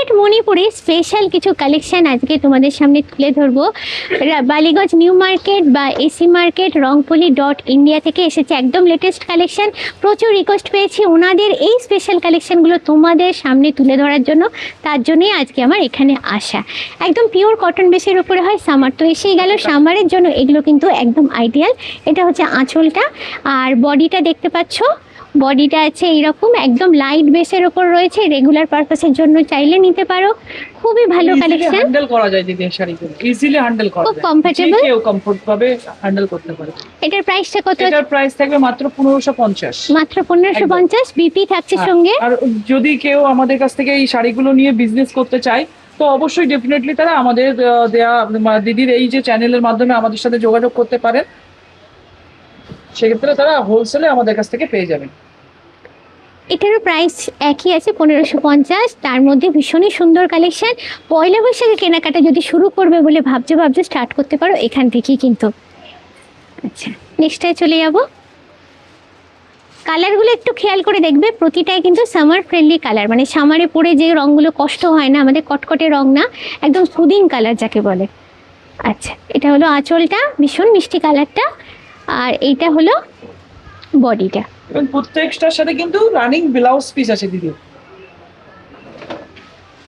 সিলেট মণিপুরে স্পেশাল কিছু কালেকশন আজকে তোমাদের সামনে তুলে ধরবো। বালিগঞ্জ নিউ মার্কেট বা এসি মার্কেট রংপলি.ইন্ডিয়া থেকে এসেছে একদম লেটেস্ট কালেকশন। প্রচুর রিকোয়েস্ট পেয়েছি ওনাদের এই স্পেশাল কালেকশনগুলো তোমাদের সামনে তুলে ধরার জন্য, তার জন্যই আজকে আমার এখানে আসা। একদম পিওর কটন বেসের উপরে হয়, সামার তো এসেই গেল, সামারের জন্য এগুলো কিন্তু একদম আইডিয়াল। এটা হচ্ছে আঁচলটা, আর বডিটা দেখতে পাচ্ছ, বডিটা আছে এইরকম একদম লাইট বেসের উপর রয়েছে, রেগুলার পারপাসের জন্য চাইলে নিতে পারো। খুবই ভালো কালেকশন, হ্যান্ডেল করা যায় দিদি, শাড়িগুলো ইজিলি হ্যান্ডেল করা যায়, খুব কমফোর্টেবল, কেউ কমফোর্ট ভাবে হ্যান্ডেল করতে পারে। এটার প্রাইসটা কত? এটার প্রাইস থাকবে মাত্র 1550, মাত্র 1550। বিপি থাকছে সঙ্গে। আর যদি কেউ আমাদের কাছ থেকে এই শাড়িগুলো নিয়ে বিজনেস করতে চায় তো অবশ্যই ডেফিনেটলি তারা আমাদের দেয়া দিদির এই যে চ্যানেলের মাধ্যমে আমাদের সাথে যোগাযোগ করতে পারেন, সেক্ষেত্রে তারা হোলসেলে আমাদের কাছ থেকে পেয়ে যাবেন। এটারও প্রাইস একই আছে 1550। তার মধ্যে ভীষণই সুন্দর কালেকশন। পয়লা বৈশাখে কেনাকাটা যদি শুরু করবে বলে ভাবছো স্টার্ট করতে পারো এখান থেকেই কিন্তু। আচ্ছা, নেক্সটটায় চলে যাব। কালারগুলো একটু খেয়াল করে দেখবে, প্রতিটাই কিন্তু সামার ফ্রেন্ডলি কালার, মানে সামারে পরে যে রঙগুলো কষ্ট হয় না, আমাদের কটকটে রং না, একদম সুদিং কালার যাকে বলে। আচ্ছা, এটা হলো আঁচলটা, ভীষণ মিষ্টি কালারটা, আর এইটা হলো বডিটা। এবং প্রত্যেকটার সাথে কিন্তু রানিং ব্লাউজ পিস আছে দিদি।